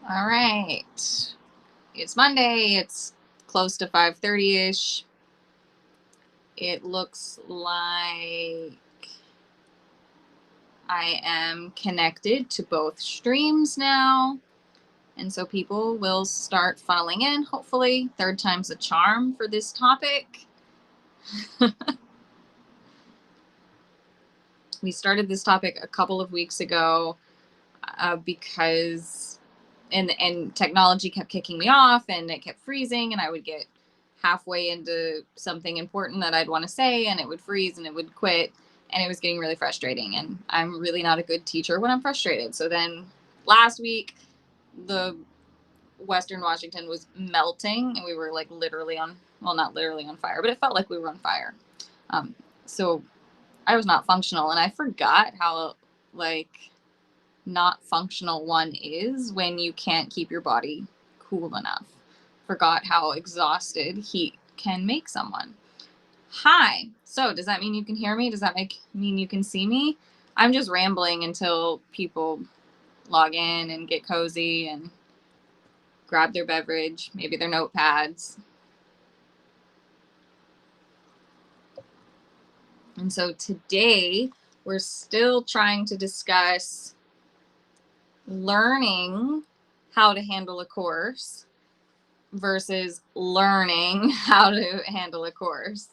All right. It's Monday. It's close to 5:30-ish. It looks like I am connected to both streams now. And so people will start funneling in, hopefully. Third time's a charm for this topic. We started this topic a couple of weeks ago because and technology kept kicking me off and it kept freezing, and I would get halfway into something important that I'd want to say and it would freeze and it would quit, and it was getting really frustrating, and I'm really not a good teacher when I'm frustrated. So then last week the Western Washington was melting and we were like literally on, well, not literally on fire, but it felt like we were on fire. So I was not functional, and I forgot how like not functional one is when you can't keep your body cool enough. Forgot how exhausted heat can make someone. Hi. So does that mean you can hear me? Does that mean you can see me? I'm just rambling until people log in and get cozy and grab their beverage, maybe their notepads. And so today we're still trying to discuss learning how to handle a course versus learning how to handle a course,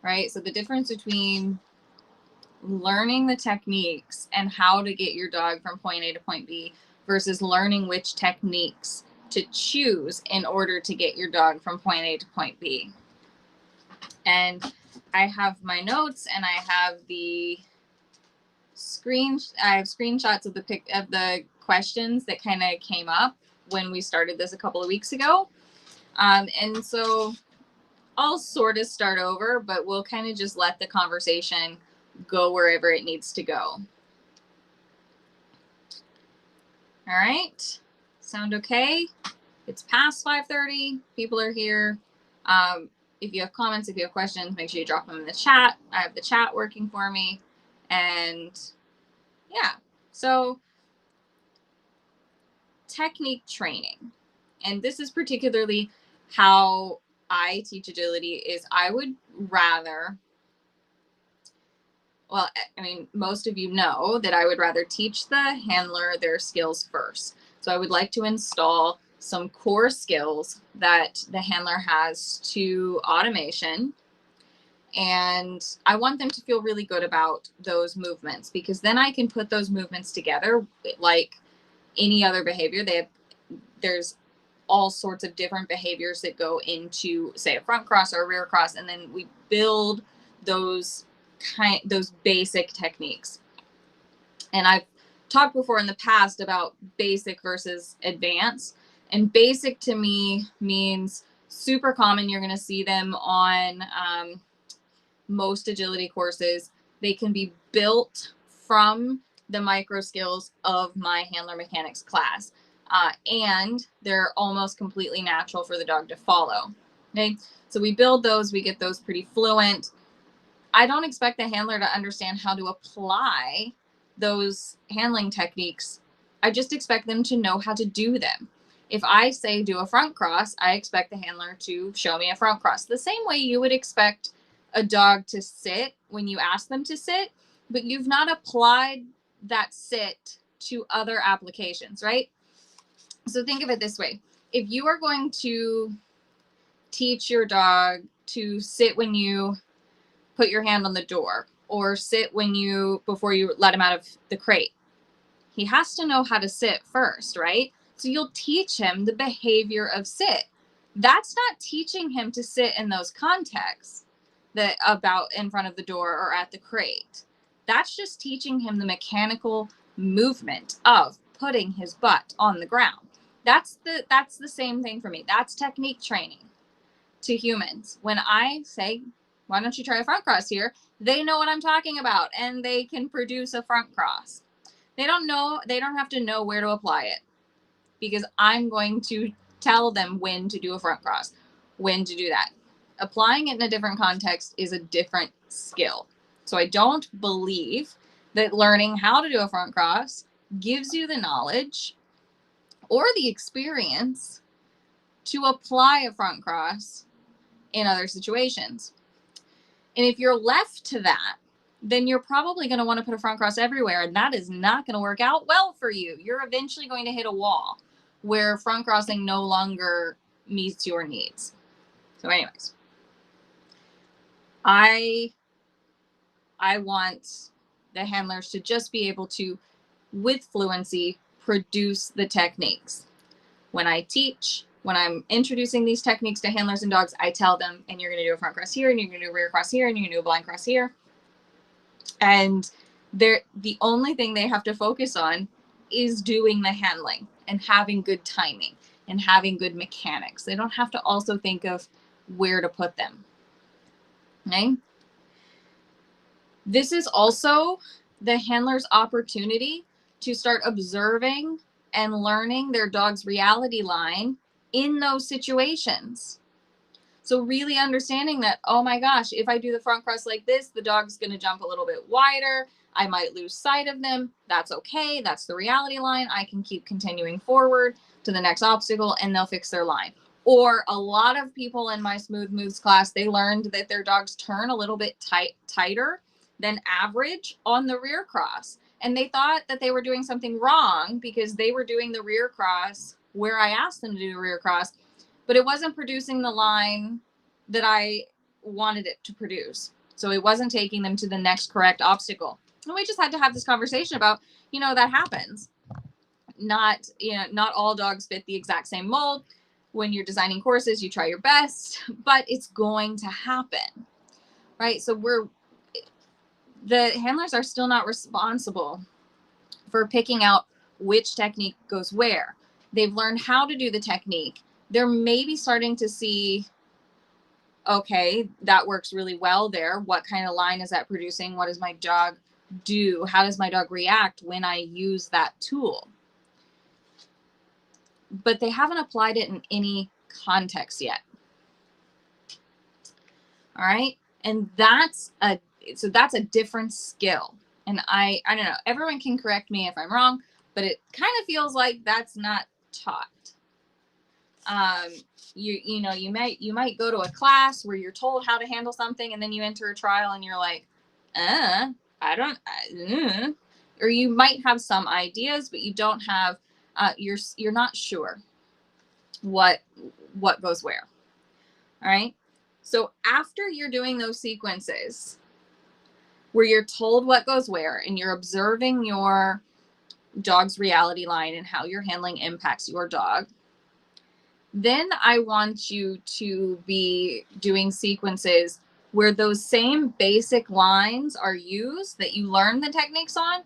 right? So the difference between learning the techniques and how to get your dog from point A to point B versus learning which techniques to choose in order to get your dog from point A to point B. And I have my notes and I have the screenshots of the questions that kind of came up when we started this a couple of weeks ago. And so I'll sort of start over, but we'll kind of just let the conversation go wherever it needs to go. All right. Sound okay? It's past 5:30. People are here. If you have comments, if you have questions, make sure you drop them in the chat. I have the chat working for me. And yeah, so technique training. And this is particularly how I teach agility is I would rather, well, I mean, most of you know that I would rather teach the handler their skills first. So I would like to install some core skills that the handler has to automation. And I want them to feel really good about those movements, because then I can put those movements together like any other behavior. There's all sorts of different behaviors that go into, say, a front cross or a rear cross, and then we build those basic techniques. And I've talked before in the past about basic versus advanced. And basic to me means super common. You're going to see them on most agility courses. They can be built from the micro skills of my handler mechanics class. And they're almost completely natural for the dog to follow. Okay, so we build those, we get those pretty fluent. I don't expect the handler to understand how to apply those handling techniques. I just expect them to know how to do them. If I say do a front cross, I expect the handler to show me a front cross. The same way you would expect a dog to sit when you ask them to sit, but you've not applied that sit to other applications, right? So think of it this way. If you are going to teach your dog to sit when you put your hand on the door, or sit before you let him out of the crate, he has to know how to sit first, right? So you'll teach him the behavior of sit. That's not teaching him to sit in those contexts that about in front of the door or at the crate. That's just teaching him the mechanical movement of putting his butt on the ground. That's the same thing for me. That's technique training to humans. When I say, why don't you try a front cross here? They know what I'm talking about, and they can produce a front cross. They don't have to know where to apply it, because I'm going to tell them when to do a front cross, when to do that. Applying it in a different context is a different skill. So I don't believe that learning how to do a front cross gives you the knowledge or the experience to apply a front cross in other situations. And if you're left to that, then you're probably going to want to put a front cross everywhere, and that is not going to work out well for you. You're eventually going to hit a wall where front crossing no longer meets your needs. So anyways, I want the handlers to just be able to, with fluency, produce the techniques. When I teach, when I'm introducing these techniques to handlers and dogs, I tell them, and you're going to do a front cross here, and you're going to do a rear cross here, and you're going to do a blind cross here. And the only thing they have to focus on is doing the handling and having good timing and having good mechanics. They don't have to also think of where to put them. Okay? This is also the handler's opportunity to start observing and learning their dog's reality line in those situations. So really understanding that, oh my gosh, if I do the front cross like this, the dog's going to jump a little bit wider. I might lose sight of them. That's okay. That's the reality line. I can keep continuing forward to the next obstacle and they'll fix their line. Or a lot of people in my Smooth Moves class, they learned that their dogs turn a little bit tighter than average on the rear cross. And they thought that they were doing something wrong because they were doing the rear cross where I asked them to do the rear cross, but it wasn't producing the line that I wanted it to produce. So it wasn't taking them to the next correct obstacle. And we just had to have this conversation about, that happens. Not all dogs fit the exact same mold. When you're designing courses, you try your best, but it's going to happen, right? So the handlers are still not responsible for picking out which technique goes where. They've learned how to do the technique. They're maybe starting to see, okay, that works really well there. What kind of line is that producing? What does my dog do? How does my dog react when I use that tool? But they haven't applied it in any context yet. All right. And that's a different skill. And I don't know, everyone can correct me if I'm wrong, but it kind of feels like that's not taught. You might go to a class where you're told how to handle something, and then you enter a trial and you're like, or you might have some ideas, but you don't have, you're not sure what goes where. All right. So after you're doing those sequences where you're told what goes where and you're observing your dog's reality line and how your handling impacts your dog, then I want you to be doing sequences where those same basic lines are used that you learn the techniques on,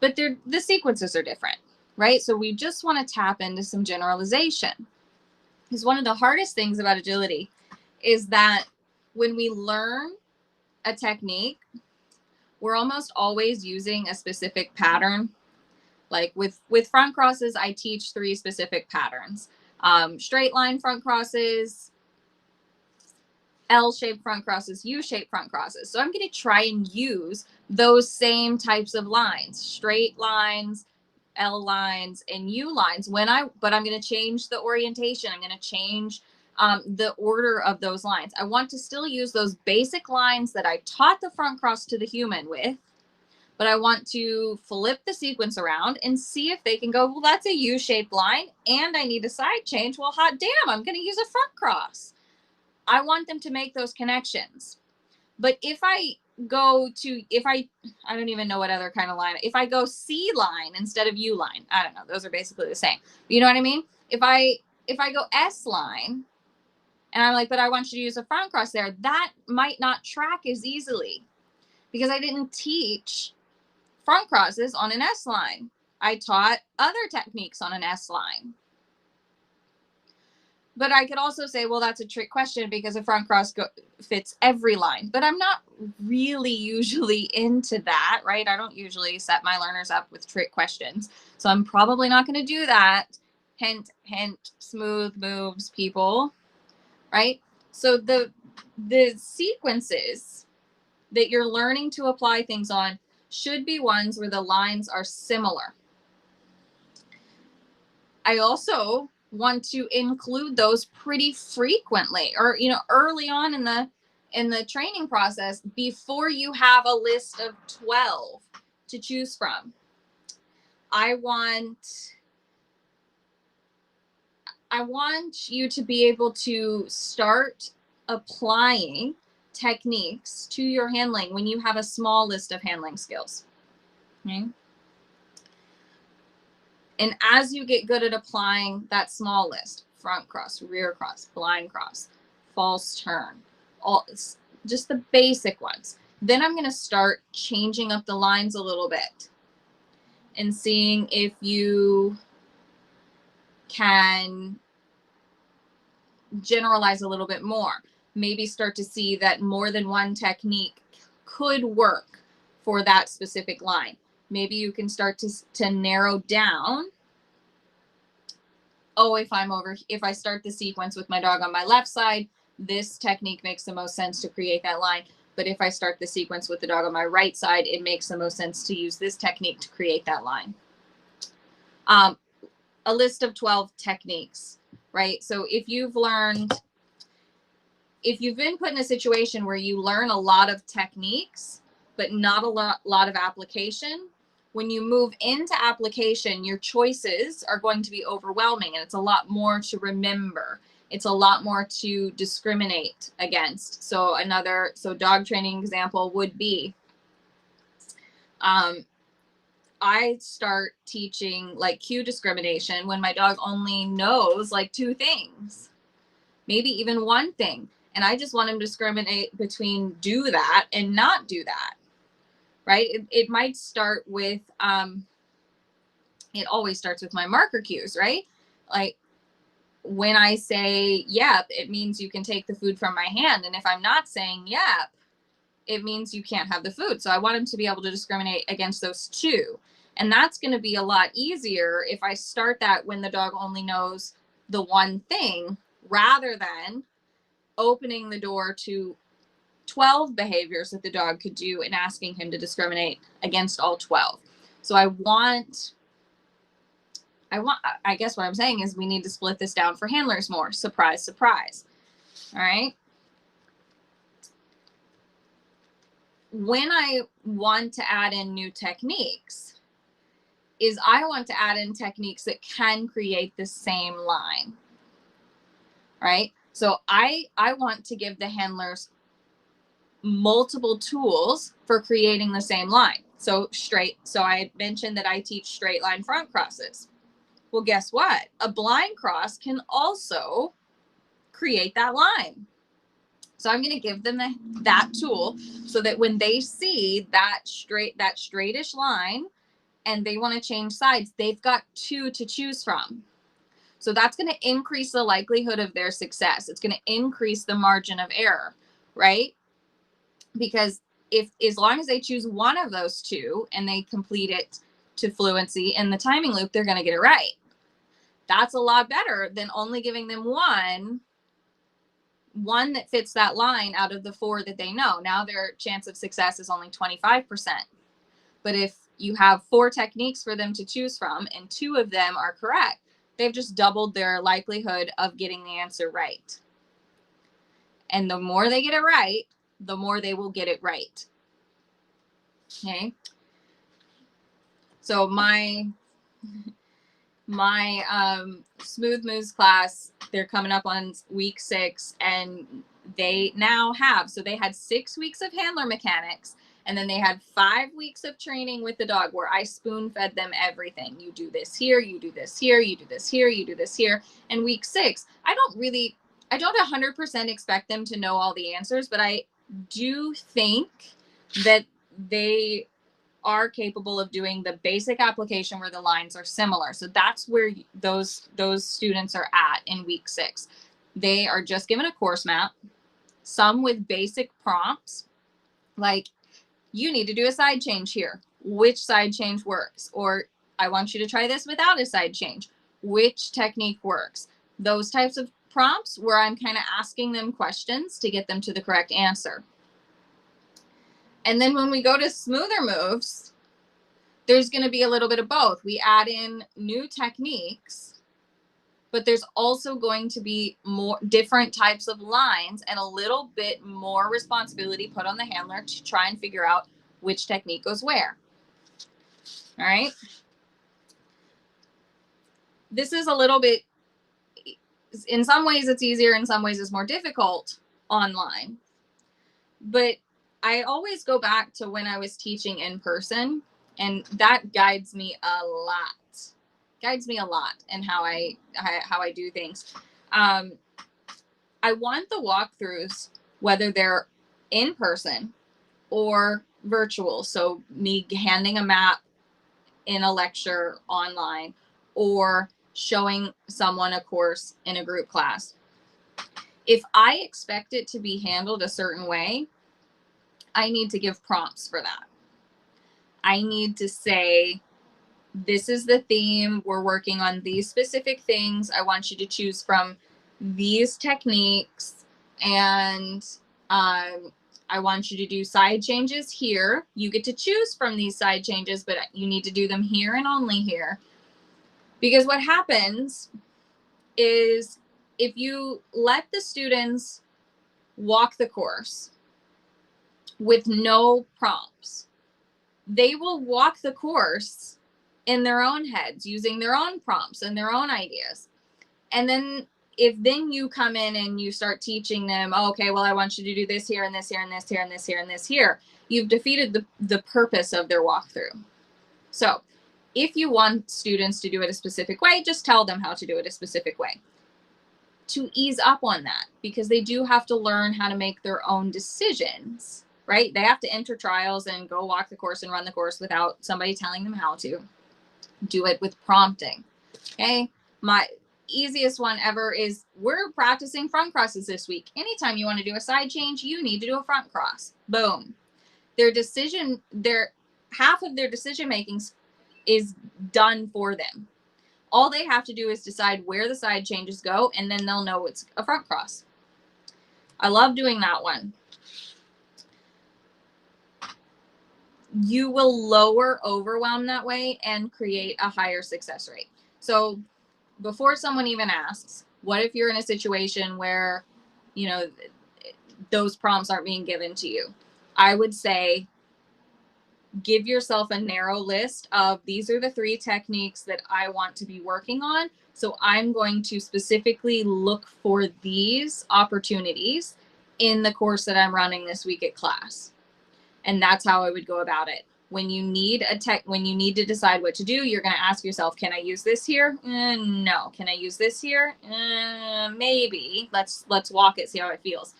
but the sequences are different, right? So we just want to tap into some generalization. Because one of the hardest things about agility is that when we learn a technique, we're almost always using a specific pattern. Like with front crosses, I teach 3 specific patterns. Straight line front crosses, L-shaped front crosses, U-shaped front crosses. So I'm going to try and use those same types of lines, straight lines, L lines, and U lines but I'm going to change the orientation. I'm going to change the order of those lines. I want to still use those basic lines that I taught the front cross to the human with, but I want to flip the sequence around and see if they can go, well, that's a U-shaped line and I need a side change. Well, hot damn, I'm going to use a front cross. I want them to make those connections. But if I don't even know what other kind of line, if I go C line instead of U line, I don't know, those are basically the same. You know what I mean? If I go S line and I'm like, but I want you to use a front cross there, that might not track as easily because I didn't teach front crosses on an S line. I taught other techniques on an S line. But I could also say, well, that's a trick question because a front cross fits every line. But I'm not really usually into that, right? I don't usually set my learners up with trick questions. So I'm probably not going to do that. Hint, hint, Smooth Moves people, right? So the sequences that you're learning to apply things on should be ones where the lines are similar. I also want to include those pretty frequently, or, you know, early on in the training process, before you have a list of 12 to choose from. I want you to be able to start applying techniques to your handling when you have a small list of handling skills. Okay. And as you get good at applying that small list, front cross, rear cross, blind cross, false turn, all just the basic ones, then I'm going to start changing up the lines a little bit and seeing if you can generalize a little bit more. Maybe start to see that more than one technique could work for that specific line. Maybe you can start to narrow down. Oh, if I start the sequence with my dog on my left side, this technique makes the most sense to create that line. But if I start the sequence with the dog on my right side, it makes the most sense to use this technique to create that line. A list of 12 techniques, right? So if you've been put in a situation where you learn a lot of techniques, but not a lot of application, when you move into application, your choices are going to be overwhelming, and it's a lot more to remember. It's a lot more to discriminate against. So dog training example would be, I start teaching like cue discrimination when my dog only knows like 2 things, maybe even 1 thing. And I just want him to discriminate between do that and not do that, right? It might start with, it always starts with my marker cues, right? Like when I say yep, it means you can take the food from my hand. And if I'm not saying yep, it means you can't have the food. So I want him to be able to discriminate against those 2. And that's going to be a lot easier if I start that when the dog only knows the 1 thing, rather than opening the door to 12 behaviors that the dog could do and asking him to discriminate against all 12. So I guess what I'm saying is we need to split this down for handlers more. Surprise, surprise. All right. When I want to add in new techniques, I want to add in techniques that can create the same line, right? So I want to give the handlers multiple tools for creating the same line. So I mentioned that I teach straight line front crosses. Well, guess what? A blind cross can also create that line. So I'm going to give them that tool so that when they see that straightish line and they want to change sides, they've got 2 to choose from. So that's going to increase the likelihood of their success. It's going to increase the margin of error, right? Because as long as they choose one of those 2 and they complete it to fluency in the timing loop, they're going to get it right. That's a lot better than only giving them one that fits that line out of the 4 that they know. Now their chance of success is only 25%. But if you have 4 techniques for them to choose from and 2 of them are correct, they've just doubled their likelihood of getting the answer right. And the more they get it right, the more they will get it right. Okay. So my Smooth Moves class, they're coming up on week 6, and they now have, so they had 6 weeks of handler mechanics, and then they had 5 weeks of training with the dog where I spoon fed them everything. You do this here, you do this here, you do this here, you do this here. And week 6, I don't 100% expect them to know all the answers, but I do think that they are capable of doing the basic application where the lines are similar. So that's where those students are at in week 6. They are just given a course map, some with basic prompts, like you need to do a side change here. Which side change works? Or I want you to try this without a side change. Which technique works? Those types of prompts where I'm kind of asking them questions to get them to the correct answer. And then when we go to Smoother Moves, there's going to be a little bit of both. We add in new techniques, but there's also going to be more different types of lines and a little bit more responsibility put on the handler to try and figure out which technique goes where. All right. This is a little bit, in some ways it's easier, in some ways it's more difficult online. But I always go back to when I was teaching in person, and that guides me a lot. In how I do things. I want the walkthroughs, whether they're in person or virtual. So me handing a map in a lecture online or showing someone a course in a group class. If I expect it to be handled a certain way, I need to give prompts for that. I need to say, this is the theme. We're working on these specific things. I want you to choose from these techniques, and I want you to do side changes here. You get to choose from these side changes, but you need to do them here and only here. Because what happens is if you let the students walk the course with no prompts, they will walk the course in their own heads using their own prompts and their own ideas. And then if then you come in and you start teaching them, oh, okay, well, I want you to do this here and this here and this here and this here and this here, you've defeated the purpose of their walkthrough. So if you want students to do it a specific way, just tell them how to do it a specific way to ease up on that, because they do have to learn how to make their own decisions, right? They have to enter trials and go walk the course and run the course without somebody telling them how to. Do it with prompting. Okay. My easiest one ever is, we're practicing front crosses this week. Anytime you want to do a side change, you need to do a front cross. Boom. Half of their decision making is done for them. All they have to do is decide where the side changes go, and then they'll know it's a front cross. I love doing that one. You will lower overwhelm that way and create a higher success rate. So before someone even asks, what if you're in a situation where, those prompts aren't being given to you? I would say, give yourself a narrow list of, these are the 3 techniques that I want to be working on. So I'm going to specifically look for these opportunities in the course that I'm running this week at class. And that's how I would go about it. When you need to decide what to do, you're going to ask yourself, can I use this here? No. Can I use this here? Maybe. Let's walk it, see how it feels.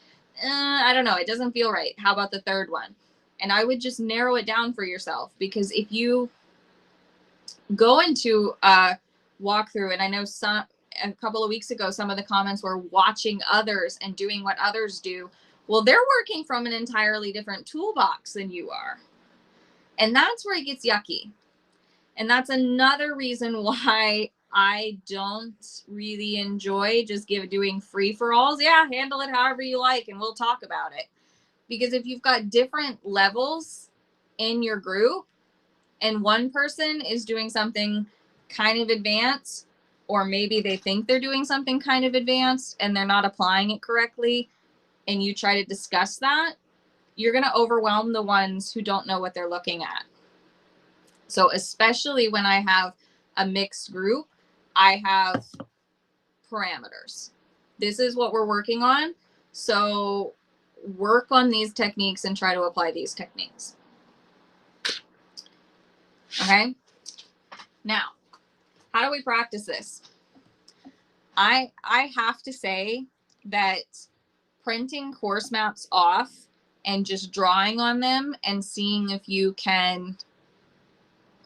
I don't know. It doesn't feel right. How about the third one? And I would just narrow it down for yourself, because if you go into a walkthrough, and I know a couple of weeks ago, some of the comments were watching others and doing what others do. Well, they're working from an entirely different toolbox than you are. And that's where it gets yucky. And that's another reason why I don't really enjoy just doing free-for-alls. Yeah, handle it however you like, and we'll talk about it. Because if you've got different levels in your group, and one person is doing something kind of advanced, or maybe they think they're doing something kind of advanced and they're not applying it correctly, and you try to discuss that, you're going to overwhelm the ones who don't know what they're looking at. So especially when I have a mixed group, I have parameters. This is what we're working on. So work on these techniques and try to apply these techniques. Okay. Now, how do we practice this? I have to say that printing course maps off and just drawing on them and seeing if you can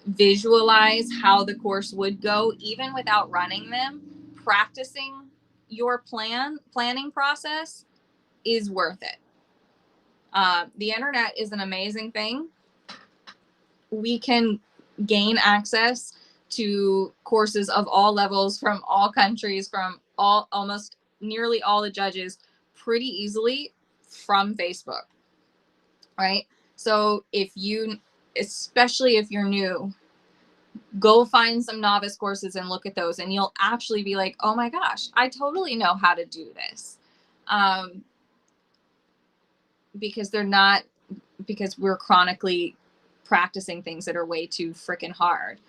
visualize how the course would go, even without running them, practicing your planning process is worth it. The internet is an amazing thing. We can gain access to courses of all levels from all countries, from almost nearly all the judges pretty easily from Facebook, right? So especially if you're new, Go find some novice courses and look at those, and you'll actually be like, oh my gosh, I totally know how to do this. Because we're chronically practicing things that are way too freaking hard.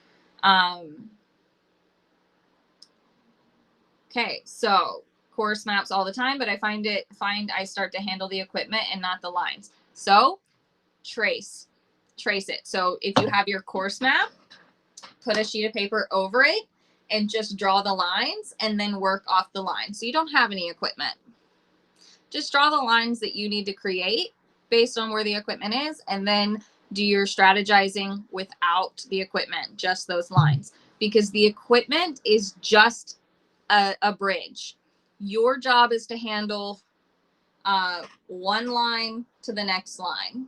Okay, so course maps all the time, but I I start to handle the equipment and not the lines. So trace it. So if you have your course map, put a sheet of paper over it and just draw the lines and then work off the lines. So you don't have any equipment. Just draw the lines that you need to create based on where the equipment is, and then do your strategizing without the equipment, just those lines, because the equipment is just a bridge. Your job is to handle one line to the next line.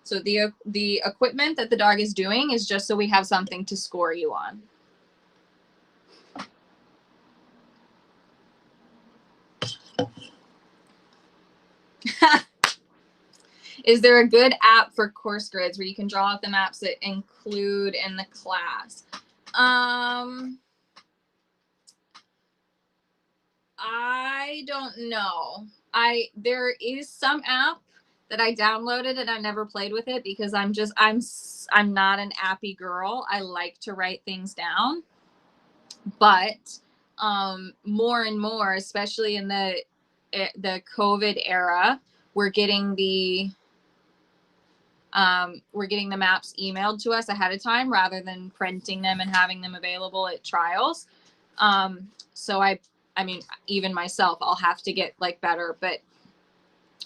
So the equipment that the dog is doing is just so we have something to score you on. Is there a good app for course grids where you can draw out the maps that include in the class? I don't know. There is some app that I downloaded and I never played with it because I'm not an appy girl. I like to write things down. But more and more, especially in the COVID era, we're getting the maps emailed to us ahead of time rather than printing them and having them available at trials. So I mean, even myself, I'll have to get like better. But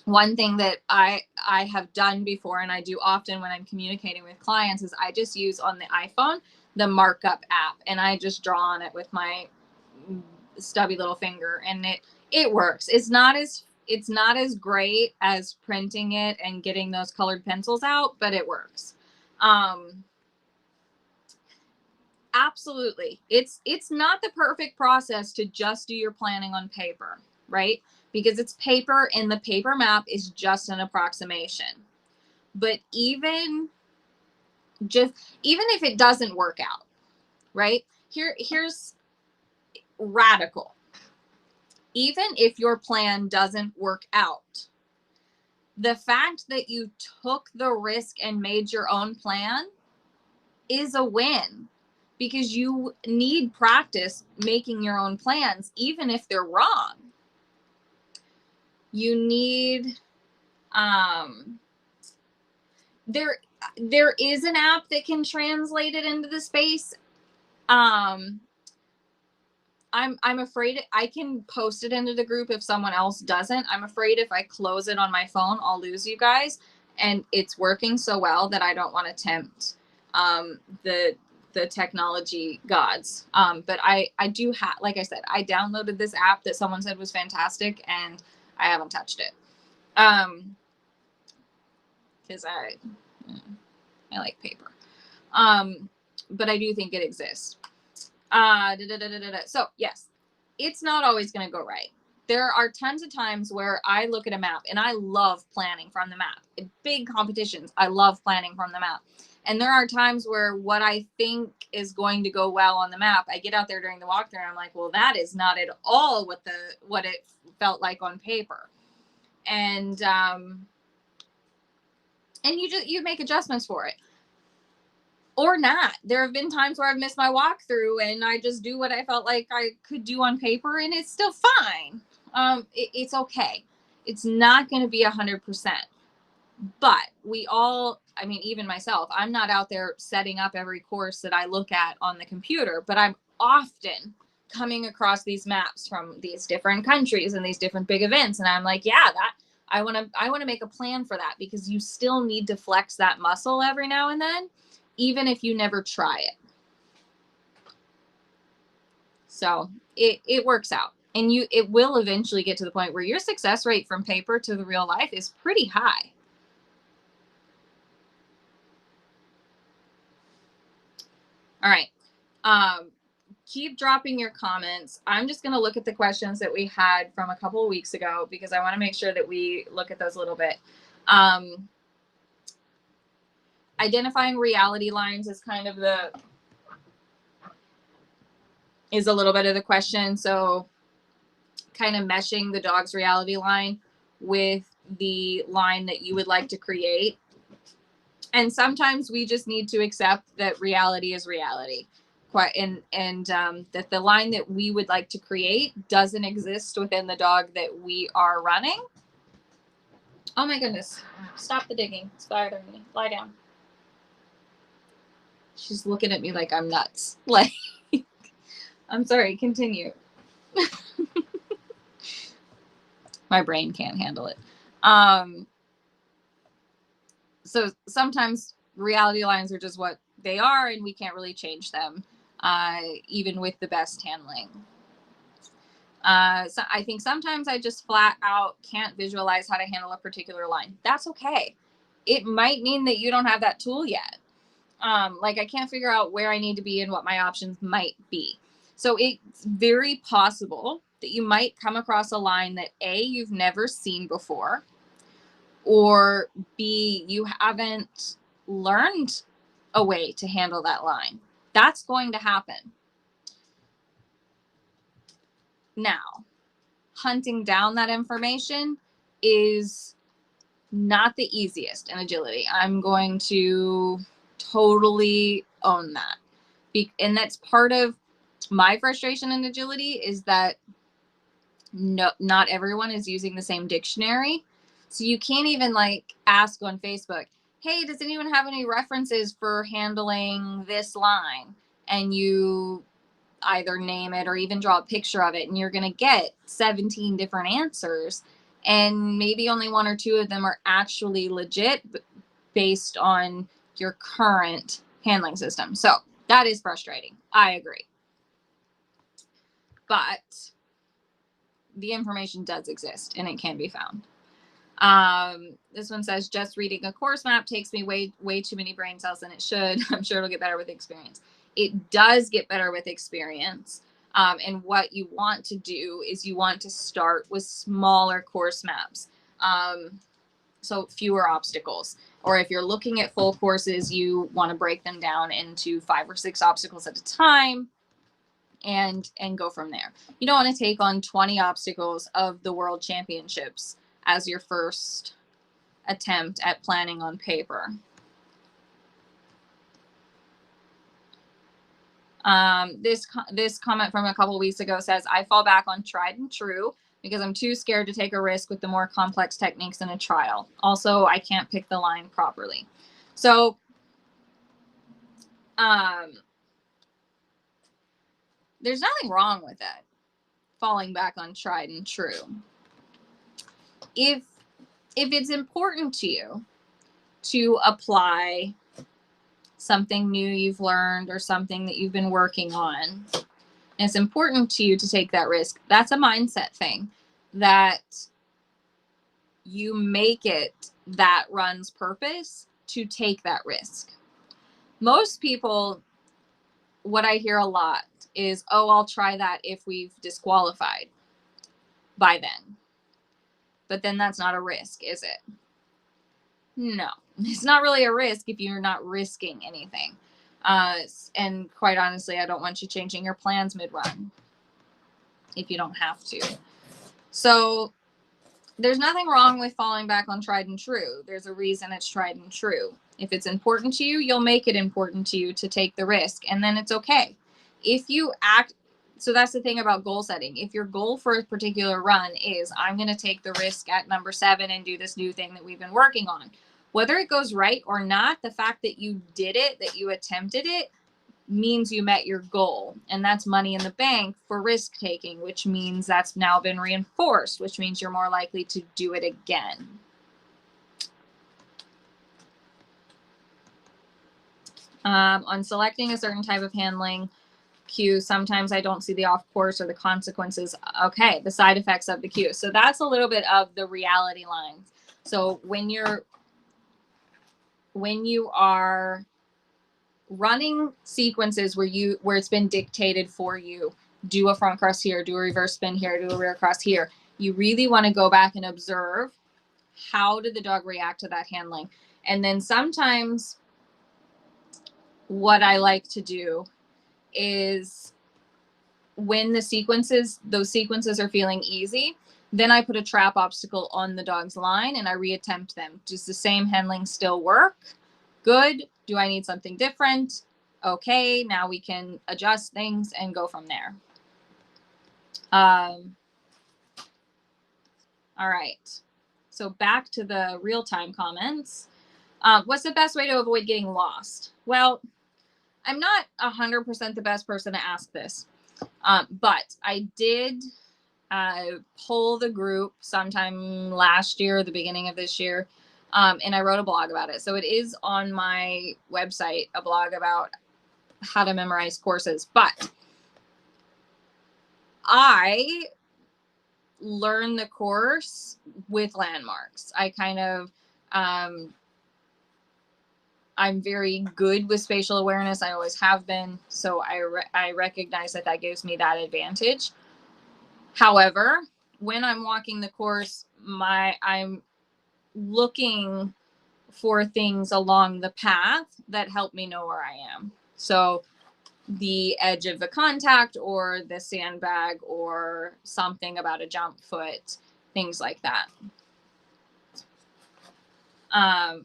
one thing that I have done before, and I do often when I'm communicating with clients, is I just use on the iPhone the markup app, and I just draw on it with my stubby little finger, and it works. It's not as great as printing it and getting those colored pencils out, but it works. Absolutely. It's not the perfect process to just do your planning on paper, right? Because it's paper and the paper map is just an approximation. But even if it doesn't work out, right? Here's radical. Even if your plan doesn't work out, the fact that you took the risk and made your own plan is a win, because you need practice making your own plans, even if they're wrong. You need, there is an app that can translate it into the space. I'm afraid I can post it into the group if someone else doesn't. I'm afraid if I close it on my phone, I'll lose you guys. And it's working so well that I don't want to tempt the technology gods. But I do have, like I said, I downloaded this app that someone said was fantastic, and I haven't touched it. Because I like paper. But I do think it exists. So yes, it's not always going to go right. There are tons of times where I look at a map and I love planning from the map. In big competitions, I love planning from the map. And there are times where what I think is going to go well on the map, I get out there during the walkthrough and I'm like, well, that is not at all what it felt like on paper. And you make adjustments for it. Or not. There have been times where I've missed my walkthrough and I just do what I felt like I could do on paper, and it's still fine. It's okay. It's not going to be 100%. But we all, I mean, even myself, I'm not out there setting up every course that I look at on the computer, but I'm often coming across these maps from these different countries and these different big events. And I'm like, yeah, I want to make a plan for that, because you still need to flex that muscle every now and then, even if you never try it. So it works out, and it will eventually get to the point where your success rate from paper to the real life is pretty high. All right. Keep dropping your comments. I'm just going to look at the questions that we had from a couple of weeks ago, because I want to make sure that we look at those a little bit. Identifying reality lines is kind of is a little bit of the question. So kind of meshing the dog's reality line with the line that you would like to create. And sometimes we just need to accept that reality is reality. And that the line that we would like to create doesn't exist within the dog that we are running. Oh my goodness. Stop the digging. It's bothering me. Lie down. She's looking at me like I'm nuts. Like, I'm sorry, continue. My brain can't handle it. So sometimes reality lines are just what they are, and we can't really change them, even with the best handling. So I think sometimes I just flat out can't visualize how to handle a particular line. That's okay. It might mean that you don't have that tool yet. Like I can't figure out where I need to be and what my options might be. So it's very possible that you might come across a line that A, you've never seen before, or B, you haven't learned a way to handle that line. That's going to happen. Now, hunting down that information is not the easiest in agility. I'm going to totally own that. And that's part of my frustration in agility, is that not everyone is using the same dictionary. So you can't even like ask on Facebook, hey, does anyone have any references for handling this line? And you either name it or even draw a picture of it, and you're going to get 17 different answers. And maybe only one or two of them are actually legit based on your current handling system. So that is frustrating. I agree. But the information does exist and it can be found. This one says, just reading a course map takes me way too many brain cells than it should. I'm sure it'll get better with experience. It does get better with experience. And what you want to do is you want to start with smaller course maps. So fewer obstacles. Or if you're looking at full courses, you want to break them down into 5 or 6 obstacles at a time and go from there. You don't want to take on 20 obstacles of the World Championships as your first attempt at planning on paper. This comment from a couple weeks ago says, I fall back on tried and true because I'm too scared to take a risk with the more complex techniques in a trial. Also, I can't pick the line properly. So, there's nothing wrong with it, falling back on tried and true. If it's important to you to apply something new you've learned or something that you've been working on, and it's important to you to take that risk, that's a mindset thing, that you make it that run's purpose to take that risk. Most people, what I hear a lot is, oh, I'll try that if we've disqualified by then. But then that's not a risk, is it? No, it's not really a risk if you're not risking anything. And quite honestly, I don't want you changing your plans mid-run if you don't have to. So there's nothing wrong with falling back on tried and true. There's a reason it's tried and true. If it's important to you, you'll make it important to you to take the risk, and then it's okay. If you act, so that's the thing about goal setting. If your goal for a particular run is, I'm going to take the risk at number 7 and do this new thing that we've been working on, whether it goes right or not, the fact that you did it, that you attempted it, means you met your goal. And that's money in the bank for risk taking, which means that's now been reinforced, which means you're more likely to do it again. On selecting a certain type of handling cue, sometimes I don't see the off course or the consequences. Okay, the side effects of the cue. So that's a little bit of the reality lines. So when you are running sequences where it's been dictated for you, do a front cross here, do a reverse spin here, do a rear cross here, you really want to go back and observe, how did the dog react to that handling? And then sometimes what I like to do is when those sequences are feeling easy, then I put a trap obstacle on the dog's line and I reattempt them. Does the same handling still work? Good. Do I need something different? Okay, now we can adjust things and go from there. All right. So back to the real-time comments. What's the best way to avoid getting lost? Well, I'm not 100% the best person to ask this, but I did poll the group sometime last year, the beginning of this year, and I wrote a blog about it. So it is on my website, a blog about how to memorize courses. But I learned the course with landmarks. I kind of, I'm very good with spatial awareness. I always have been. So I recognize that that gives me that advantage. However, when I'm walking the course, I'm looking for things along the path that help me know where I am. So the edge of the contact or the sandbag or something about a jump foot, things like that. I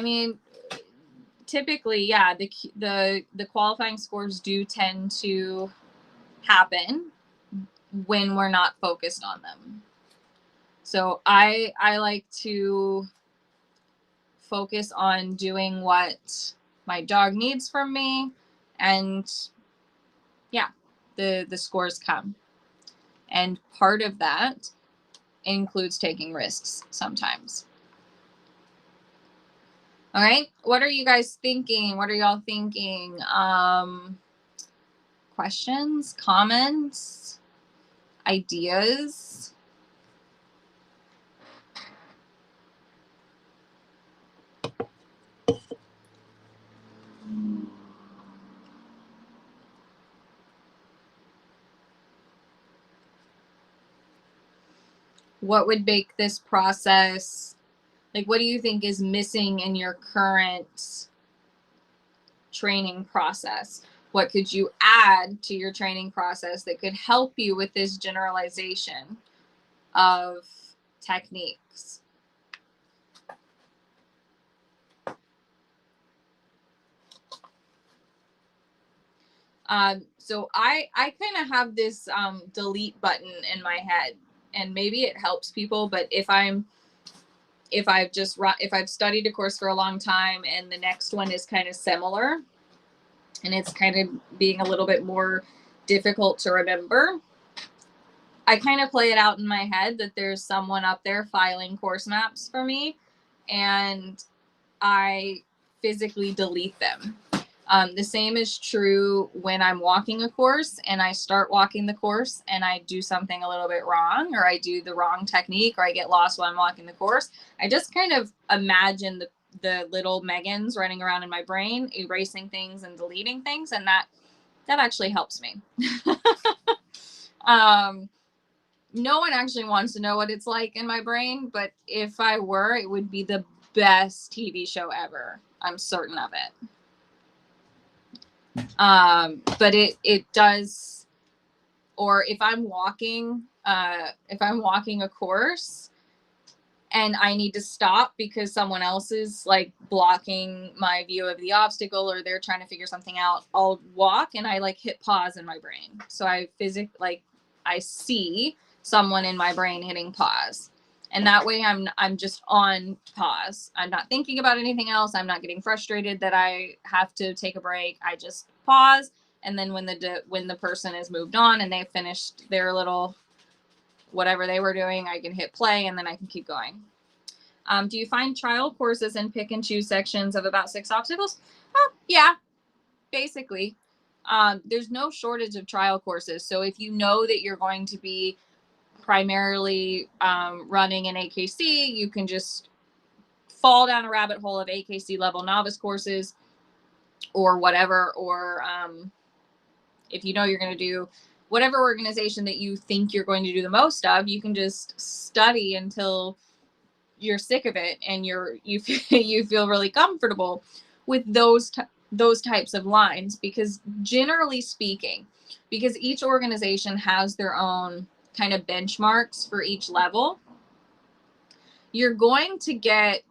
mean, typically, yeah, the qualifying scores do tend to happen when we're not focused on them. So I like to focus on doing what my dog needs from me, and yeah, the scores come. And part of that includes taking risks sometimes. All right, what are you guys thinking? What are y'all thinking? Questions, comments, ideas? What would make this process, like, what do you think is missing in your current training process? What could you add to your training process that could help you with this generalization of techniques? So I kind of have this delete button in my head, and maybe it helps people, but if I've studied a course for a long time and the next one is kind of similar and it's kind of being a little bit more difficult to remember, I kind of play it out in my head that there's someone up there filing course maps for me, and I physically delete them. The same is true when I'm walking a course and I start walking the course and I do something a little bit wrong, or I do the wrong technique, or I get lost while I'm walking the course. I just kind of imagine the little Megans running around in my brain, erasing things and deleting things, and that actually helps me. No one actually wants to know what it's like in my brain, but if I were, it would be the best TV show ever. I'm certain of it. But it does, or if I'm walking a course and I need to stop because someone else is like blocking my view of the obstacle, or they're trying to figure something out, I'll walk and I like hit pause in my brain. So I see someone in my brain hitting pause. And that way I'm just on pause. I'm not thinking about anything else. I'm not getting frustrated that I have to take a break. I just pause. And then when the person has moved on and they've finished their little whatever they were doing, I can hit play and then I can keep going. Do you find trial courses and pick and choose sections of about 6 obstacles? Yeah, basically. There's no shortage of trial courses. So if you know that you're going to be primarily running an AKC, you can just fall down a rabbit hole of AKC level novice courses or whatever. Or if you know you're going to do whatever organization that you think you're going to do the most of, you can just study until you're sick of it and you feel really comfortable with those those types of lines, because generally speaking, because each organization has their own kind of benchmarks for each level, you're going to get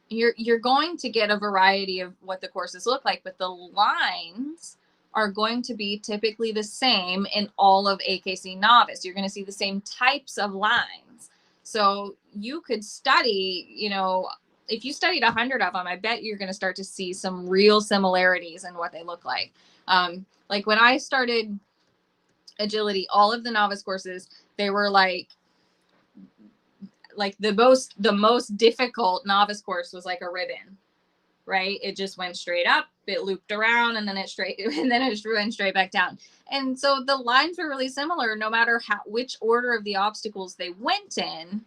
you're going to get a variety of what the courses look like, but the lines are going to be typically the same in all of AKC Novice. You're going to see the same types of lines. So you could study, you know, if you studied 100 of them, I bet you're going to start to see some real similarities in what they look like. Like when I started agility, all of the novice courses, they were like the most difficult novice course was like a ribbon, right? It just went straight up, it looped around, and then it went straight back down. And so the lines were really similar, no matter which order of the obstacles they went in,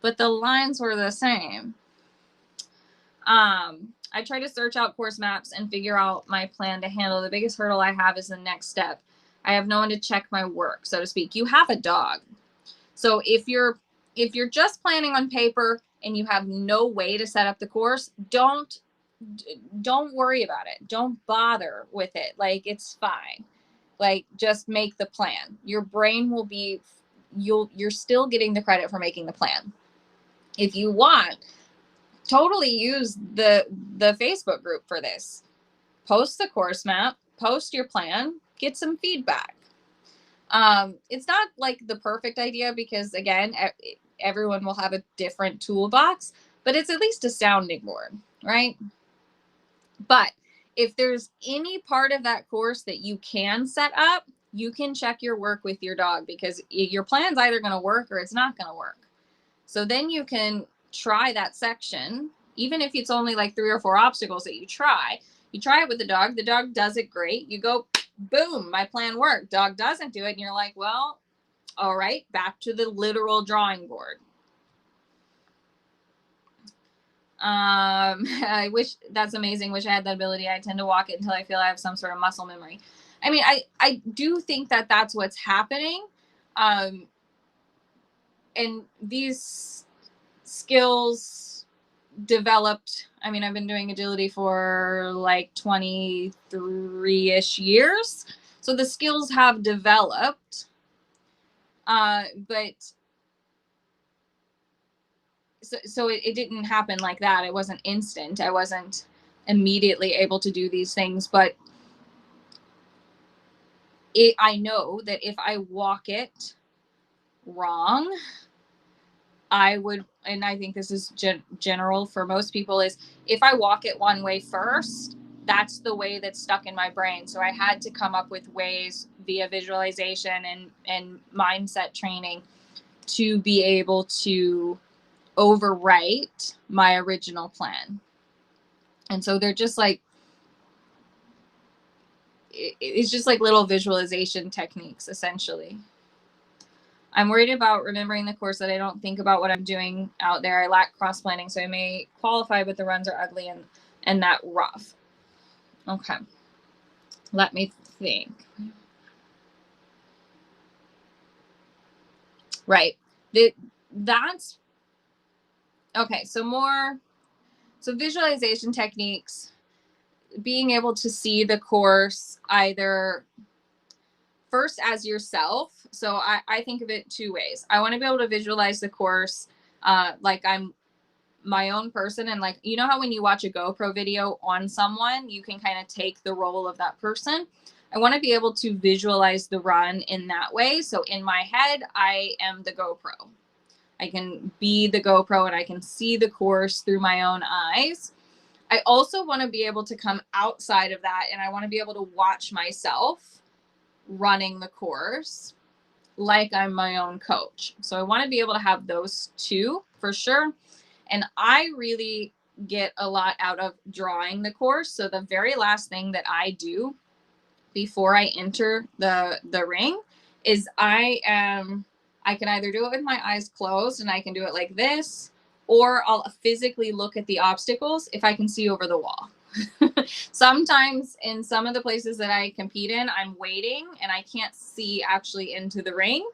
but the lines were the same. I try to search out course maps and figure out my plan to handle. The biggest hurdle I have is the next step. I have no one to check my work, so to speak. You have a dog. So if you're just planning on paper and you have no way to set up the course, don't worry about it. Don't bother with it. Like, it's fine. Like, just make the plan. Your brain will be, you're still getting the credit for making the plan. If you want, totally use the Facebook group for this. Post the course map, post your plan, get some feedback. It's not like the perfect idea because, again, everyone will have a different toolbox, but it's at least a sounding board, right? But if there's any part of that course that you can set up, you can check your work with your dog, because your plan's either going to work or it's not going to work. So then you can try that section, even if it's only like 3 or 4 obstacles that you try it with the dog does it great. You go, boom, my plan worked. Dog doesn't do it. And you're like, well, all right, back to the literal drawing board. I wish, that's amazing. Wish I had that ability. I tend to walk it until I feel I have some sort of muscle memory. I mean, I do think that that's what's happening. And these skills developed, I mean, I've been doing agility for like 23-ish years. So the skills have developed, but so it didn't happen like that. It wasn't instant. I wasn't immediately able to do these things, but I know that if I walk it wrong, I would, and I think this is general for most people, is if I walk it one way first, that's the way that's stuck in my brain. So I had to come up with ways via visualization and mindset training to be able to overwrite my original plan. And so they're just like, it's just like little visualization techniques, essentially. I'm worried about remembering the course that I don't think about what I'm doing out there. I lack cross planning, so I may qualify, but the runs are ugly and that rough. Okay. Let me think. Right. That's okay. So visualization techniques, being able to see the course either first as yourself. So I think of it 2 ways. I want to be able to visualize the course like I'm my own person, and like, you know how when you watch a GoPro video on someone, you can kind of take the role of that person. I want to be able to visualize the run in that way. So in my head, I am the GoPro. I can be the GoPro and I can see the course through my own eyes. I also want to be able to come outside of that, and I want to be able to watch myself running the course like I'm my own coach. So I want to be able to have those 2 for sure. And I really get a lot out of drawing the course. So the very last thing that I do before I enter the ring is I can either do it with my eyes closed and I can do it like this, or I'll physically look at the obstacles if I can see over the wall. Sometimes in some of the places that I compete in, I'm waiting and I can't see actually into the ring.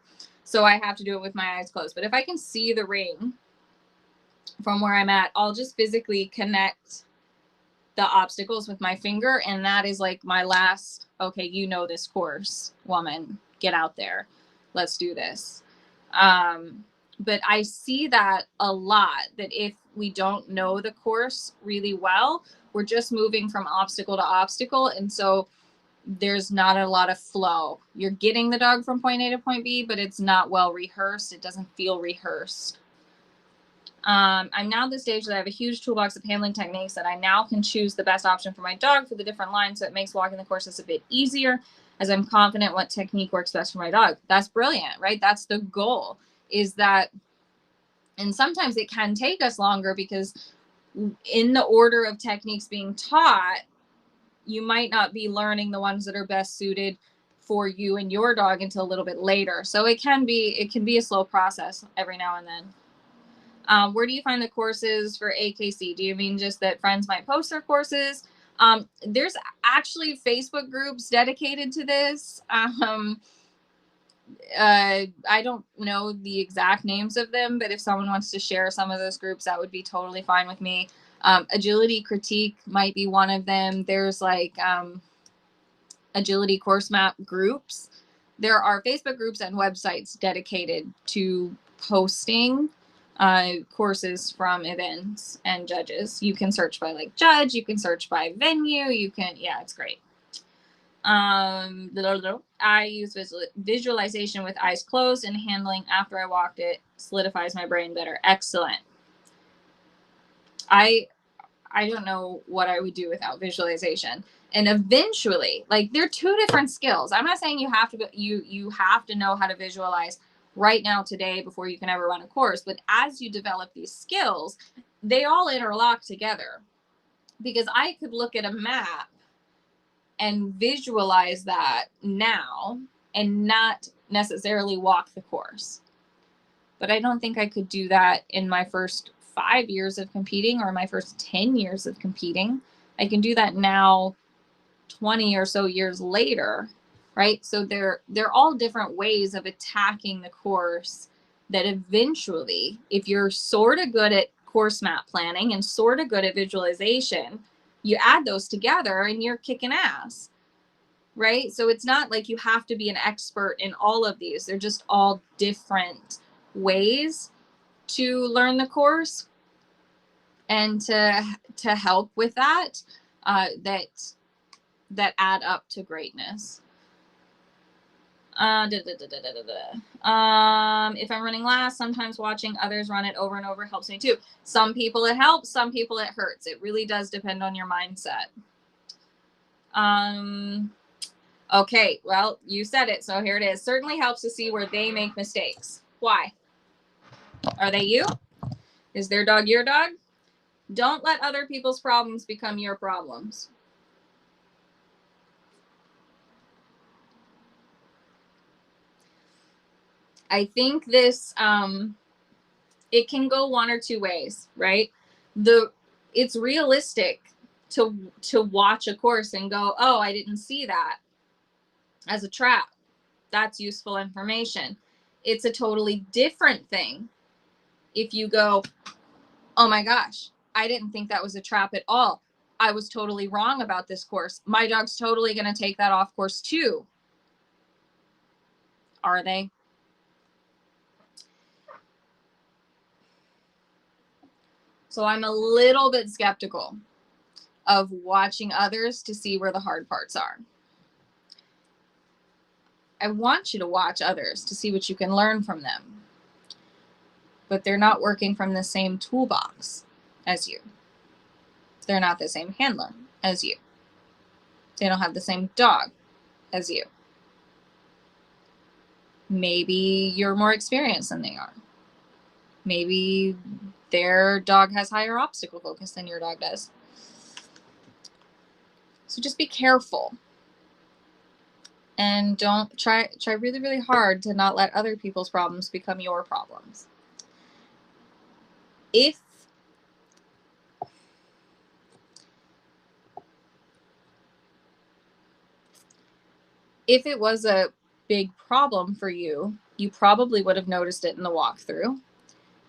So I have to do it with my eyes closed. But if I can see the ring, from where I'm at, I'll just physically connect the obstacles with my finger. And that is like my last, okay, you know this course, woman, get out there. Let's do this. But I see that a lot, that if we don't know the course really well, we're just moving from obstacle to obstacle. And so there's not a lot of flow. You're getting the dog from point A to point B, but it's not well rehearsed. It doesn't feel rehearsed. I'm now at the stage that I have a huge toolbox of handling techniques that I now can choose the best option for my dog for the different lines. So it makes walking the courses a bit easier as I'm confident what technique works best for my dog. That's brilliant, right? That's the goal, is that, and sometimes it can take us longer because in the order of techniques being taught, you might not be learning the ones that are best suited for you and your dog until a little bit later. So it can be a slow process every now and then. Where do you find the courses for AKC? Do you mean just that friends might post their courses? There's actually Facebook groups dedicated to this. I don't know the exact names of them, but if someone wants to share some of those groups, that would be totally fine with me. Agility Critique might be one of them. There's like agility course map groups. There are Facebook groups and websites dedicated to posting courses from events and judges. You can search by like judge, you can search by venue, you can, yeah, it's great. I use visualization with eyes closed, and handling after I walked it solidifies my brain better. Excellent. I don't know what I would do without visualization. And eventually, like, they're two different skills. I'm not saying you have to you have to know how to visualize right now today before you can ever run a course, but as you develop these skills, they all interlock together. Because I could look at a map and visualize that now and not necessarily walk the course. But I don't think I could do that in my first 5 years of competing or my first 10 years of competing. I can do that now 20 or so years later, right? So they're all different ways of attacking the course that eventually, if you're sort of good at course map planning and sort of good at visualization, you add those together and you're kicking ass, right? So it's not like you have to be an expert in all of these. They're just all different ways to learn the course and to help with that, that add up to greatness. If I'm running last, sometimes watching others run it over and over helps me too. Some people it helps, some people it hurts. It really does depend on your mindset. Okay, well, you said it, so here it is. Certainly helps to see where they make mistakes. Why? Are they you? Is their dog your dog? Don't let other people's problems become your problems. I think this, it can go one or two ways, right? It's realistic to watch a course and go, oh, I didn't see that as a trap. That's useful information. It's a totally different thing if you go, oh my gosh, I didn't think that was a trap at all. I was totally wrong about this course. My dog's totally going to take that off course too. Are they? So I'm a little bit skeptical of watching others to see where the hard parts are. I want you to watch others to see what you can learn from them. But they're not working from the same toolbox as you. They're not the same handler as you. They don't have the same dog as you. Maybe you're more experienced than they are. Maybe their dog has higher obstacle focus than your dog does. So just be careful. And don't try really, really hard to not let other people's problems become your problems. If it was a big problem for you, you probably would have noticed it in the walkthrough.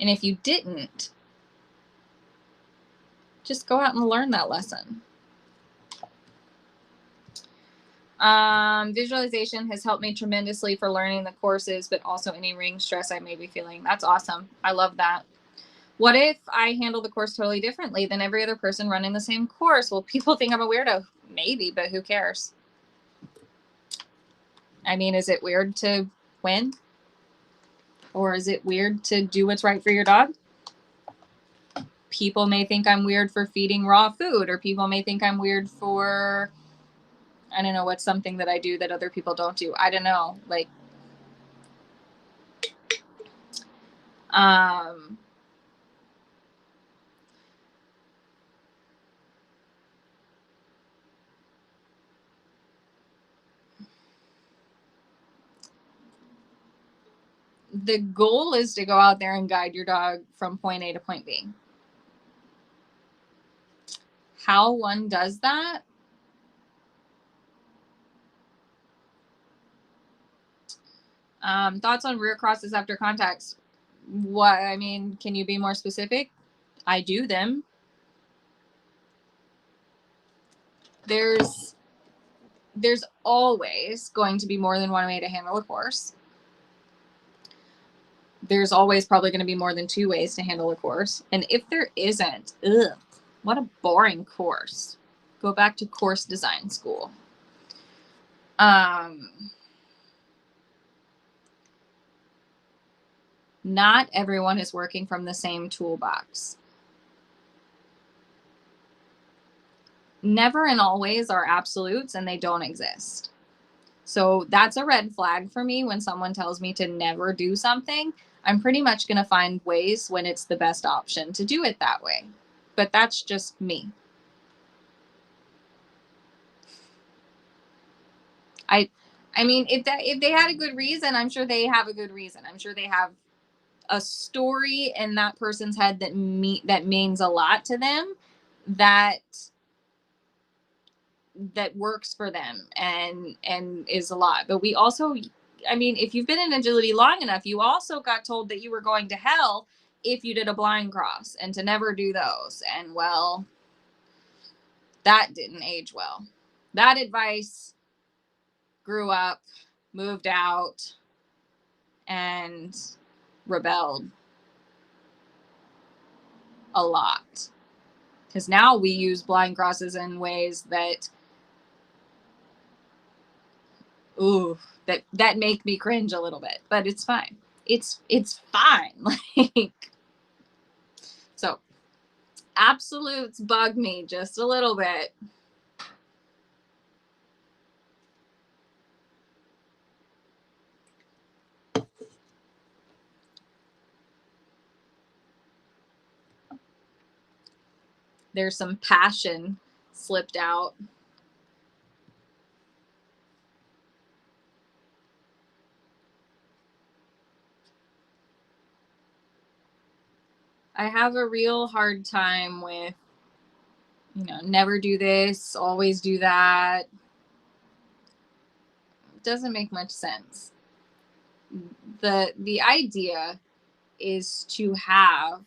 And if you didn't, just go out and learn that lesson. Visualization has helped me tremendously for learning the courses, but also any ring stress I may be feeling. That's awesome. I love that. What if I handle the course totally differently than every other person running the same course? Well, people think I'm a weirdo. Maybe, but who cares? I mean, is it weird to win? Or is it weird to do what's right for your dog? People may think I'm weird for feeding raw food, or people may think I'm weird for, I don't know, what's something that I do that other people don't do. I don't know. Like, the goal is to go out there and guide your dog from point A to point B. How one does that? Thoughts on rear crosses after contacts? What, I mean, can you be more specific? I do them. There's always going to be more than one way to handle a course. There's always probably going to be more than two ways to handle a course. And if there isn't, ugh, what a boring course. Go back to course design school. Not everyone is working from the same toolbox. Never and always are absolutes, and they don't exist. So that's a red flag for me when someone tells me to never do something. I'm pretty much going to find ways when it's the best option to do it that way. But that's just me. I mean, if they had a good reason, I'm sure they have a good reason. I'm sure they have a story in that person's head that means a lot to them, that works for them and is a lot. But we also, I mean, if you've been in agility long enough, you also got told that you were going to hell if you did a blind cross, and to never do those. And well, that didn't age well. That advice grew up, moved out, and rebelled a lot. Because now we use blind crosses in ways that, ooh, that make me cringe a little bit, but it's fine. It's fine. Like, so absolutes bug me just a little bit. There's some passion slipped out. I have a real hard time with, never do this, always do that. It doesn't make much sense. The idea is to have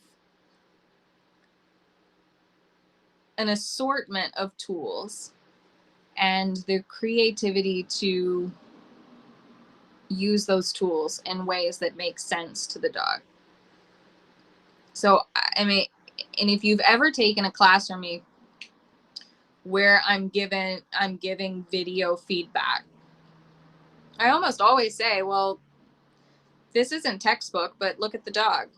an assortment of tools and the creativity to use those tools in ways that make sense to the dog. So, I mean, and if you've ever taken a class from me where I'm giving video feedback, I almost always say, well, this isn't textbook, but look at the dog.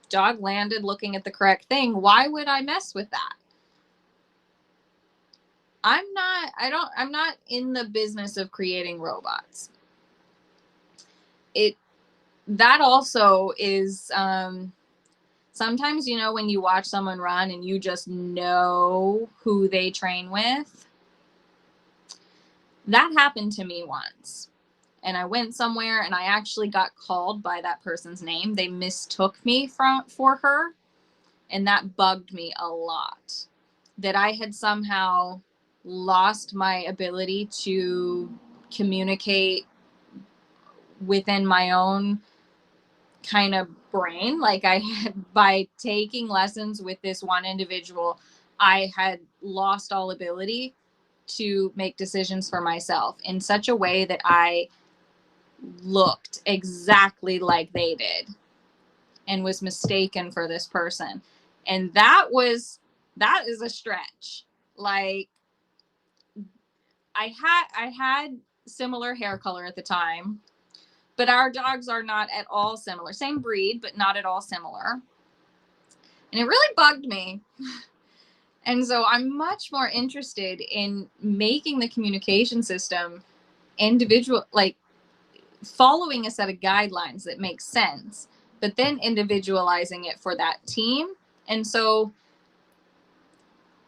Dog landed looking at the correct thing. Why would I mess with that? I'm not in the business of creating robots. That also is, sometimes, when you watch someone run and you just know who they train with. That happened to me once. And I went somewhere and I actually got called by that person's name. They mistook me for her. And that bugged me a lot. That I had somehow lost my ability to communicate within my own kind of brain. Like, I had, by taking lessons with this one individual, I had lost all ability to make decisions for myself in such a way that I looked exactly like they did and was mistaken for this person. And that is a stretch. Like, I had similar hair color at the time, but our dogs are not at all similar. Same breed, but not at all similar. And it really bugged me. And so I'm much more interested in making the communication system individual, like following a set of guidelines that make sense, but then individualizing it for that team. And so,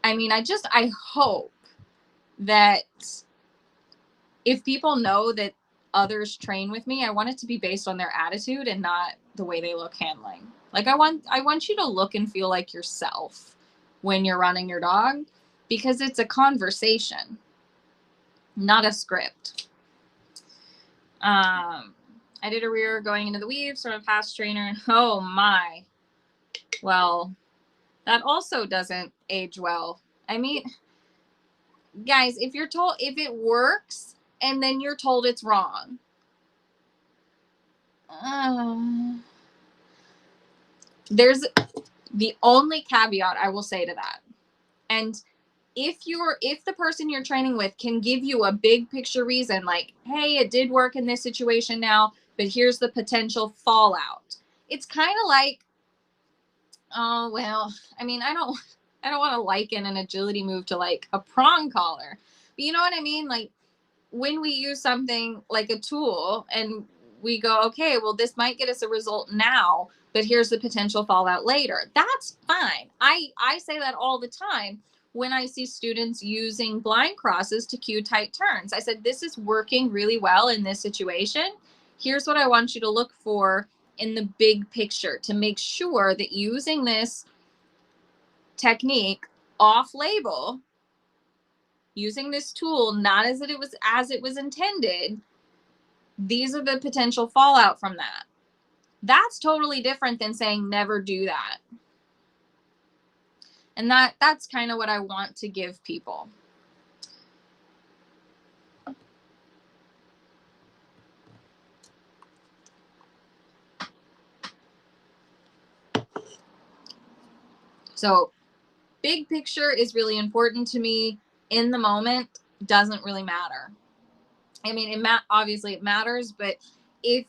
I mean, I hope that if people know that others train with me, I want it to be based on their attitude and not the way they look handling. Like, I want you to look and feel like yourself when you're running your dog, because it's a conversation, not a script. I did a rear going into the weaves from a past trainer. Oh my. Well, that also doesn't age well. I mean, guys, if it works and then you're told it's wrong, there's the only caveat I will say to that. And if the person you're training with can give you a big picture reason, like, hey, it did work in this situation now, but here's the potential fallout. It's kind of like, oh, well, I mean, I don't want to liken an agility move to like a prong collar, but you know what I mean? Like, when we use something like a tool and we go, okay, well, this might get us a result now, but here's the potential fallout later. That's fine. I say that all the time when I see students using blind crosses to cue tight turns. I said, this is working really well in this situation. Here's what I want you to look for in the big picture to make sure that using this technique off label, using this tool not as it was intended, these are the potential fallout from that. That's totally different than saying never do that. And that's kind of what I want to give people. So big picture is really important to me. In the moment doesn't really matter. I mean, obviously it matters, but if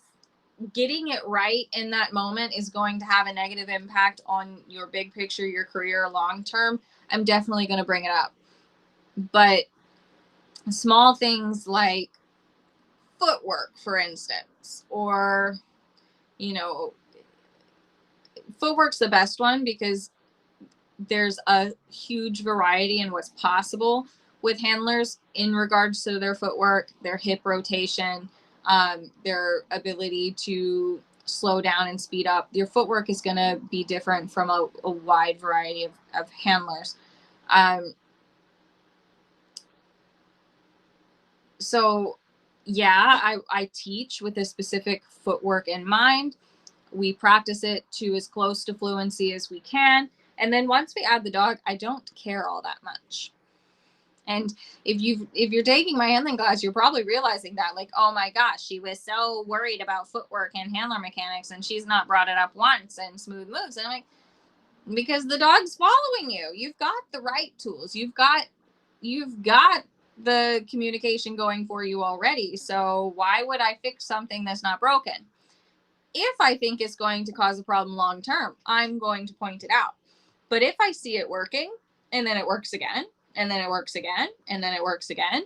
getting it right in that moment is going to have a negative impact on your big picture, your career long term, I'm definitely going to bring it up. But small things like footwork, for instance, or, you know, footwork's the best one because there's a huge variety in what's possible with handlers in regards to their footwork, their hip rotation, their ability to slow down and speed up. Your footwork is going to be different from a wide variety of handlers. So yeah, I teach with a specific footwork in mind. We practice it to as close to fluency as we can. And then once we add the dog, I don't care all that much. And if you're taking my handling class, you're probably realizing that, like, oh my gosh, she was so worried about footwork and handler mechanics and she's not brought it up once and smooth moves. And I'm like, because the dog's following you. You've got the right tools. You've got the communication going for you already. So why would I fix something that's not broken? If I think it's going to cause a problem long term, I'm going to point it out. But if I see it working and then it works again, and then it works again, and then it works again,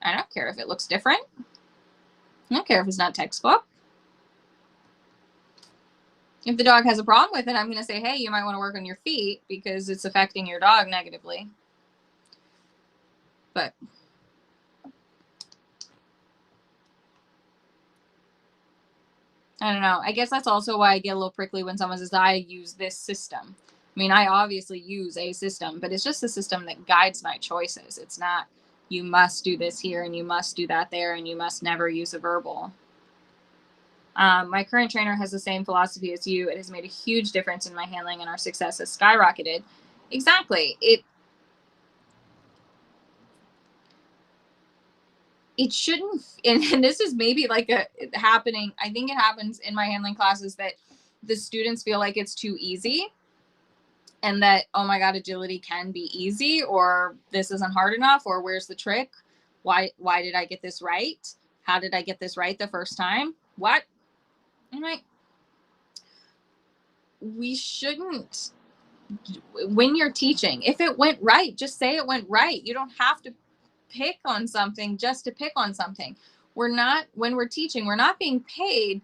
I don't care if it looks different. I don't care if it's not textbook. If the dog has a problem with it, I'm going to say, hey, you might want to work on your feet because it's affecting your dog negatively. But I don't know. I guess that's also why I get a little prickly when someone says, I use this system. I mean, I obviously use a system, but it's just a system that guides my choices. It's not, you must do this here and you must do that there and you must never use a verbal. My current trainer has the same philosophy as you. It has made a huge difference in my handling and our success has skyrocketed. Exactly. It shouldn't, and this is maybe like a happening, I think it happens in my handling classes, that the students feel like it's too easy, and that, oh my god, agility can be easy, or this isn't hard enough, or where's the trick, why did I get this right, how did I get this right the first time, what. I'm like, we shouldn't, when you're teaching, if it went right, just say it went right. You don't have to pick on something just to pick on something. We're not, when we're teaching, we're not being paid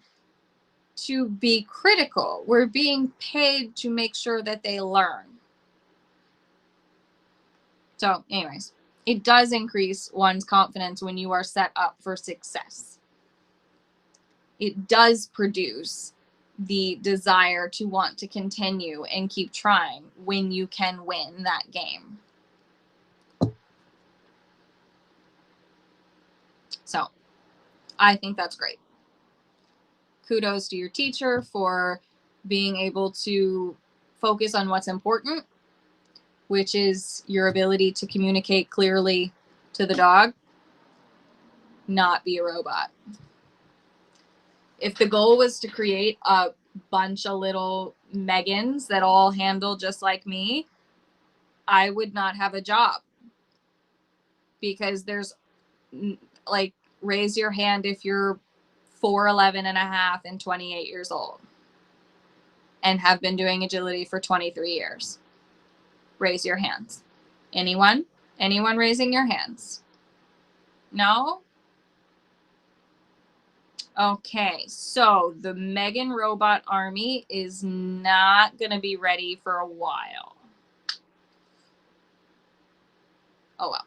to be critical. We're being paid to make sure that they learn. So, anyways, it does increase one's confidence when you are set up for success. It does produce the desire to want to continue and keep trying when you can win that game. So, I think that's great. Kudos to your teacher for being able to focus on what's important, which is your ability to communicate clearly to the dog, not be a robot. If the goal was to create a bunch of little Megans that all handle just like me, I would not have a job, because there's, like, raise your hand if you're 4'11 and a half and 28 years old and have been doing agility for 23 years. Raise your hands. Anyone? Anyone raising your hands? No? Okay, so the Megan robot army is not going to be ready for a while. Oh well.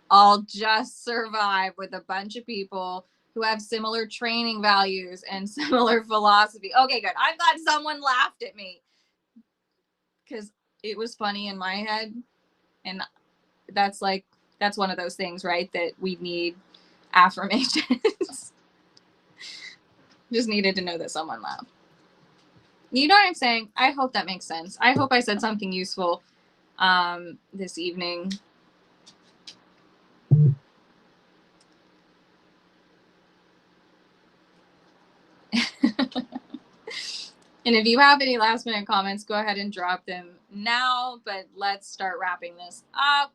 I'll just survive with a bunch of people who have similar training values and similar philosophy. Okay, good. I'm glad someone laughed at me, because it was funny in my head. And that's one of those things, right? That we need affirmations. Just needed to know that someone laughed. You know what I'm saying? I hope that makes sense. I hope I said something useful this evening. And if you have any last minute comments, go ahead and drop them now. But let's start wrapping this up.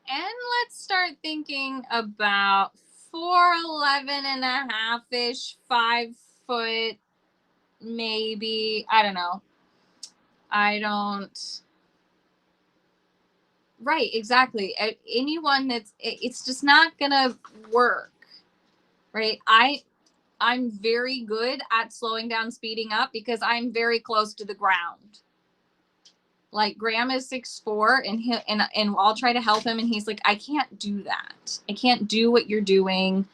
And let's start thinking about 4'11 and a half-ish, 5 foot, maybe. I don't know. Right, exactly. Anyone it's just not gonna work, right? I'm very good at slowing down, speeding up, because I'm very close to the ground. Like, Graham is 6'4", and I'll try to help him, and he's like, I can't do that. I can't do what you're doing.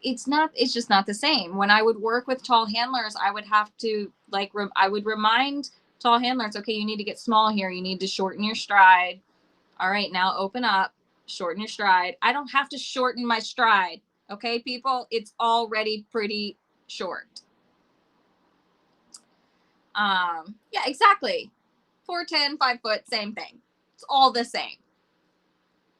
It's just not the same. When I would work with tall handlers, I would have to, like, I would remind tall handlers, okay, you need to get small here. You need to shorten your stride. All right, now open up, shorten your stride. I don't have to shorten my stride. Okay, people, it's already pretty short. Yeah, exactly. 4'10", 5 foot, same thing. It's all the same.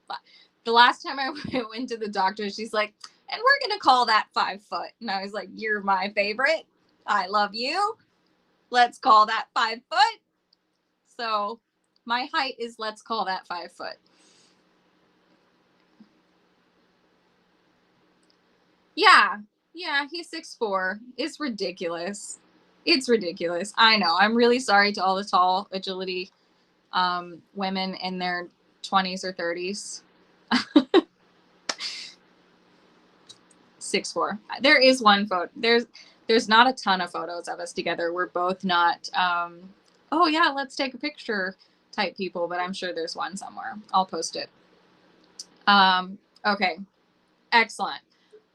But the last time I went to the doctor, she's like, and we're going to call that 5 foot. And I was like, you're my favorite. I love you. Let's call that 5 foot. So my height is, let's call that 5 foot. Yeah. Yeah, he's 6'4". It's ridiculous. It's ridiculous. I know. I'm really sorry to all the tall agility women in their 20s or 30s. 6'4". There is one photo. There's not a ton of photos of us together. We're both not oh yeah, let's take a picture type people, but I'm sure there's one somewhere. I'll post it. Okay. Excellent.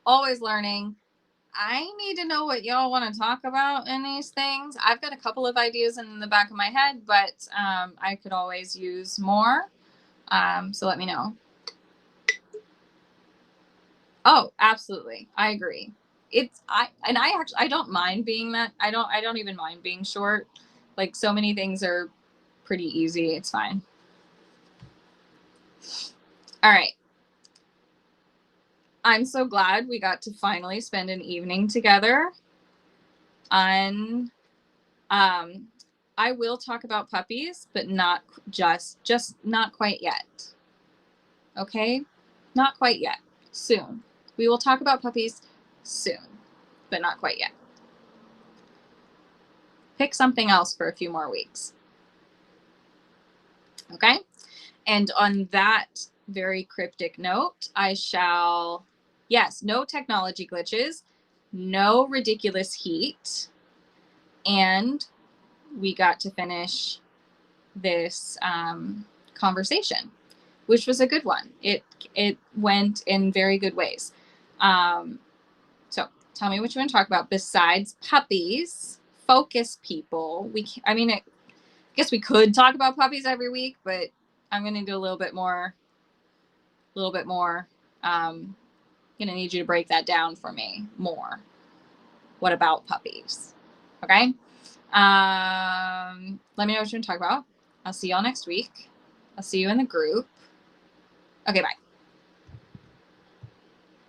Always learning. I need to know what y'all want to talk about in these things. I've got a couple of ideas in the back of my head, but I could always use more. So let me know. Oh, absolutely. I agree. I don't mind being that. I don't even mind being short. Like, so many things are pretty easy. It's fine. All right. I'm so glad we got to finally spend an evening together. I will talk about puppies, but not just not quite yet. Okay? Not quite yet. Soon. We will talk about puppies soon, but not quite yet. Pick something else for a few more weeks. Okay? And on that very cryptic note, yes, no technology glitches, no ridiculous heat, and we got to finish this conversation, which was a good one. It went in very good ways. So tell me what you want to talk about besides puppies. Focus, people. I guess we could talk about puppies every week, but I'm going to do a little bit more. I'm going to need you to break that down for me more. What about puppies? Okay. Let me know what you want to talk about. I'll see y'all next week. I'll see you in the group. Okay, bye.